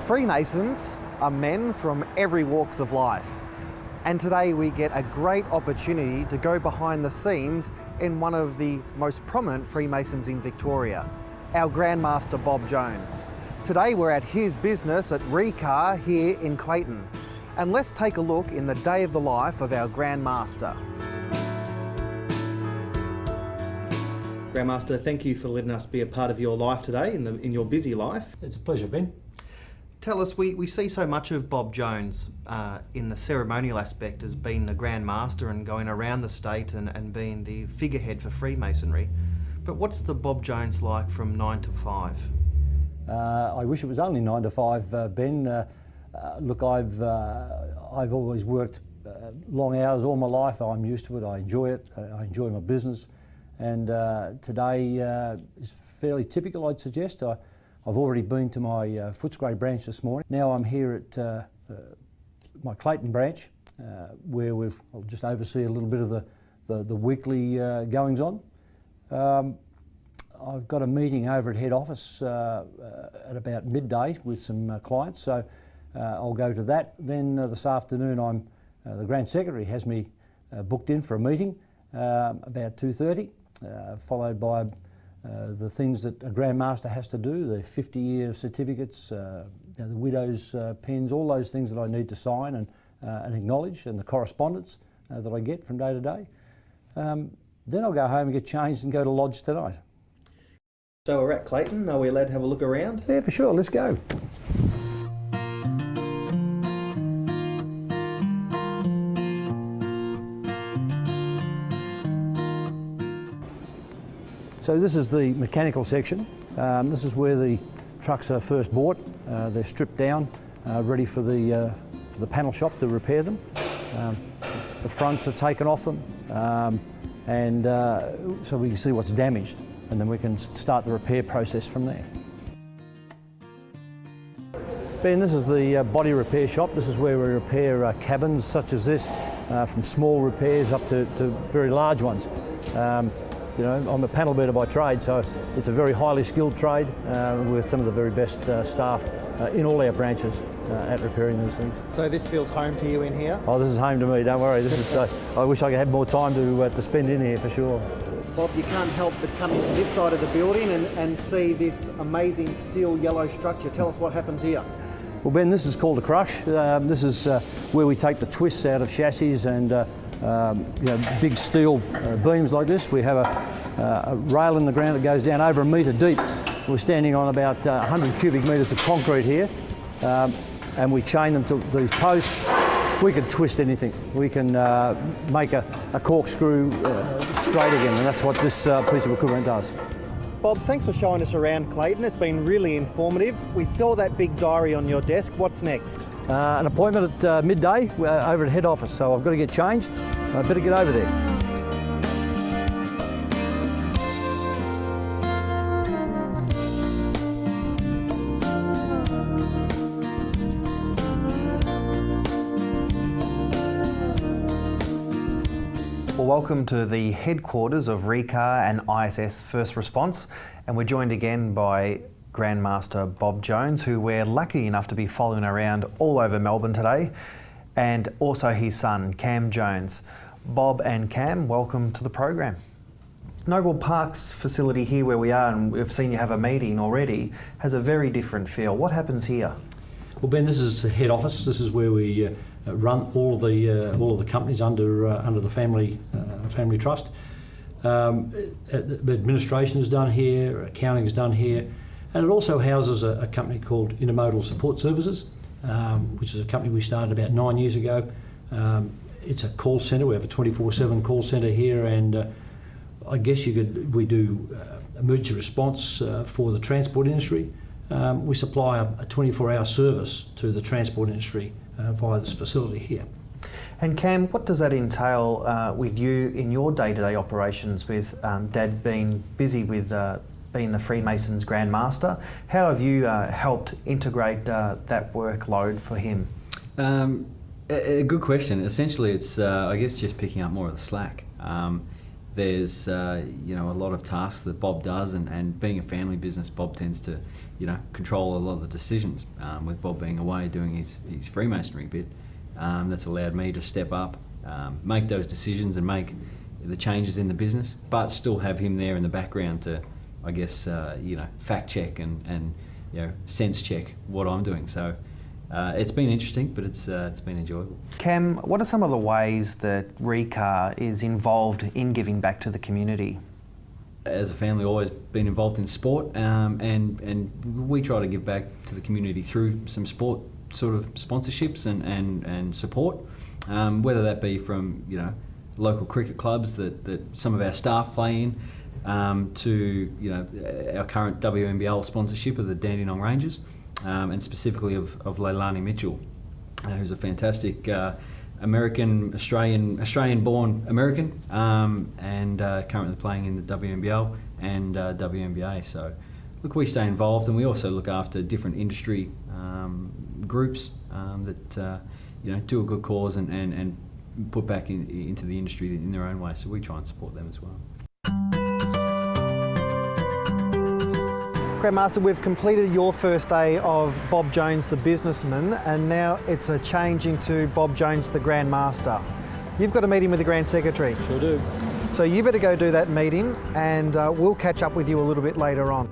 Freemasons are men from every walks of life, and today we get a great opportunity to go behind the scenes in one of the most prominent Freemasons in Victoria, our Grand Master Bob Jones. Today we're at his business at Recar here in Clayton, and let's take a look in the day of the life of our Grand Master. Grand Master, thank you for letting us be a part of your life today, in your busy life. It's a pleasure, Ben. Tell us, we see so much of Bob Jones in the ceremonial aspect as being the Grand Master and going around the state and being the figurehead for Freemasonry. But what's the Bob Jones like from 9 to 5? I wish it was only 9 to 5, Ben. Look, I've always worked long hours all my life. I'm used to it. I enjoy it. I enjoy my business. And today is fairly typical, I'd suggest. I've already been to my Footscray branch this morning. Now I'm here at my Clayton branch, where I'll just oversee a little bit of the weekly goings on. I've got a meeting over at head office at about midday with some clients, so I'll go to that. Then this afternoon, the Grand Secretary has me booked in for a meeting about 2:30, followed by the things that a Grand Master has to do, the 50-year certificates, the widow's pins, all those things that I need to sign and acknowledge, and the correspondence that I get from day to day. Then I'll go home and get changed and go to lodge tonight. So we're at Clayton. Are we allowed to have a look around? Yeah, for sure. Let's go. So this is the mechanical section. This is where the trucks are first bought. They're stripped down, ready for the panel shop to repair them. The fronts are taken off them, and so we can see what's damaged, and then we can start the repair process from there. Ben, this is the body repair shop. This is where we repair cabins such as this, from small repairs up to very large ones. You know, I'm a panel beater by trade, so it's a very highly skilled trade with some of the very best staff in all our branches at repairing these things. So this feels home to you in here? Oh, this is home to me, don't worry. This is, I wish I could have more time to spend in here for sure. Bob, you can't help but come into this side of the building and see this amazing steel yellow structure. Tell us what happens here. Well, Ben, this is called a crush. This is where we take the twists out of chassis and big steel beams like this. We have a rail in the ground that goes down over 1 metre deep. We're standing on about 100 cubic metres of concrete here, and we chain them to these posts. We can twist anything. We can make a corkscrew straight again, and that's what this piece of equipment does. Bob, thanks for showing us around Clayton. It's been really informative. We saw that big diary on your desk. What's next? An appointment at midday over at head office, so I've got to get changed. I better get over there. Well, welcome to the headquarters of Recar and ISS First Response, and we're joined again by Grand Master Bob Jones, who we're lucky enough to be following around all over Melbourne today, and also his son, Cam Jones. Bob and Cam, welcome to the program. Noble Park's facility here where we are, and we've seen you have a meeting already, has a very different feel. What happens here? Well, Ben, this is the head office. This is where we run all of the companies under the family trust. Administration is done here, accounting is done here, and it also houses a company called Intermodal Support Services, which is a company we started about 9 years ago. It's a call centre. We have a 24/7 call centre here, and I guess we do emergency response for the transport industry. We supply a 24-hour service to the transport industry via this facility here. And Cam, what does that entail with you in your day-to-day operations, with Dad being busy with being the Freemasons Grand Master? How have you helped integrate that workload for him? A good question. Essentially, it's I guess just picking up more of the slack. there's you know, a lot of tasks that Bob does, and being a family business, Bob tends to, you know, control a lot of the decisions. With Bob being away doing his Freemasonry bit, that's allowed me to step up, make those decisions and make the changes in the business, but still have him there in the background to, I guess, you know, fact check and you know, sense check what I'm doing. So it's been interesting, but it's been enjoyable. Cam, what are some of the ways that Recar is involved in giving back to the community? As a family, always been involved in sport, and we try to give back to the community through some sport sort of sponsorships and support, whether that be from, you know, local cricket clubs that some of our staff play in, to, you know, our current WNBL sponsorship of the Dandenong Rangers, and specifically of Leilani Mitchell, who's a fantastic Australian-born American, and currently playing in the WNBL and WNBA. So, look, we stay involved, and we also look after different industry groups that you know, do a good cause and put back into the industry in their own way. So we try and support them as well. Grandmaster, we've completed your first day of Bob Jones the businessman, and now it's a change into Bob Jones the Grandmaster. You've got a meeting with the Grand Secretary. Sure do. So you better go do that meeting, and we'll catch up with you a little bit later on.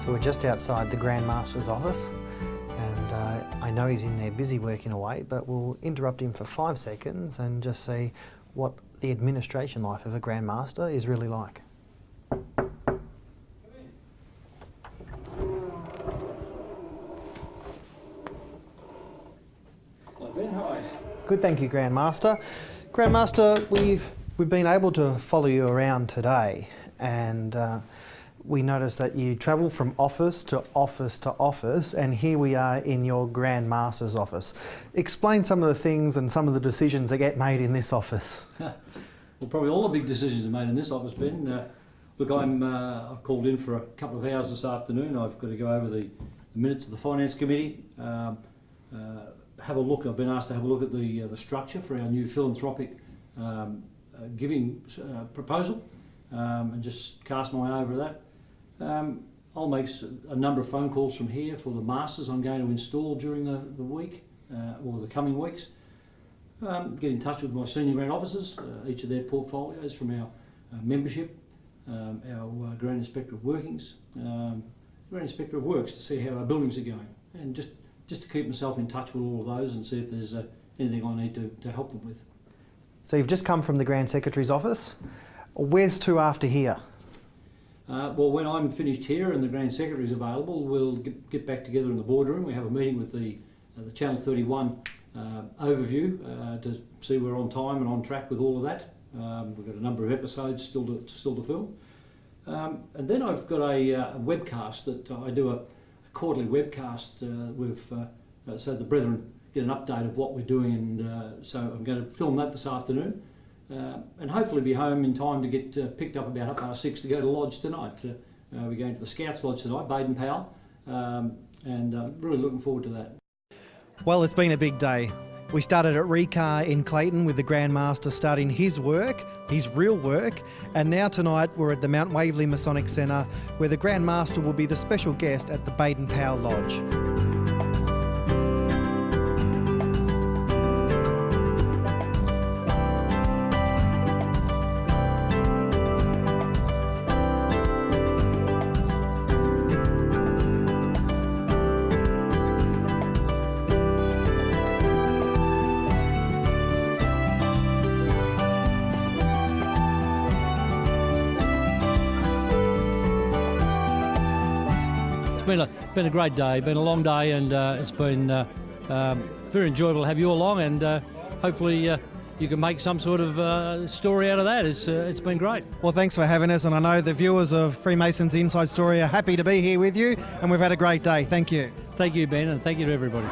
So we're just outside the Grand Master's office, and I know he's in there busy working away, but we'll interrupt him for 5 seconds and just see what the administration life of a Grand Master is really like. Hi Ben, how are you? Good, thank you, Grand Master. Grand Master, we've been able to follow you around today, and we noticed that you travel from office to office to office, and here we are in your Grand Master's office. Explain some of the things and some of the decisions that get made in this office. Well, probably all the big decisions are made in this office, Ben. Look, I've called in for a couple of hours this afternoon. I've got to go over the minutes of the Finance Committee, have a look. I've been asked to have a look at the structure for our new philanthropic giving proposal, and just cast my eye over that. I'll make a number of phone calls from here for the masters I'm going to install during the week, or the coming weeks. Get in touch with my senior grant officers, each of their portfolios from our membership, our Grand Inspector of Workings, Grand Inspector of Works, to see how our buildings are going, and just to keep myself in touch with all of those and see if there's anything I need to help them with. So you've just come from the Grand Secretary's office. Where's to after here? Well, when I'm finished here and the Grand Secretary is available, we'll get back together in the boardroom. We have a meeting with the Channel 31 overview to see we're on time and on track with all of that. We've got a number of episodes still to film. And then I've got a webcast that I do, a quarterly webcast so the brethren get an update of what we're doing, and so I'm going to film that this afternoon. And hopefully be home in time to get picked up about 6:30 to go to Lodge tonight. We're going to the Scouts Lodge tonight, Baden Powell, and really looking forward to that. Well, it's been a big day. We started at Recar in Clayton with the Grand Master starting his work, his real work, and now tonight we're at the Mount Waverley Masonic Centre, where the Grand Master will be the special guest at the Baden Powell Lodge. It's been a great day, been a long day, and it's been very enjoyable to have you along, and hopefully you can make some sort of story out of that. It's been great. Well, thanks for having us, and I know the viewers of Freemasons Inside Story are happy to be here with you, and we've had a great day. Thank you. Thank you, Ben, and thank you to everybody.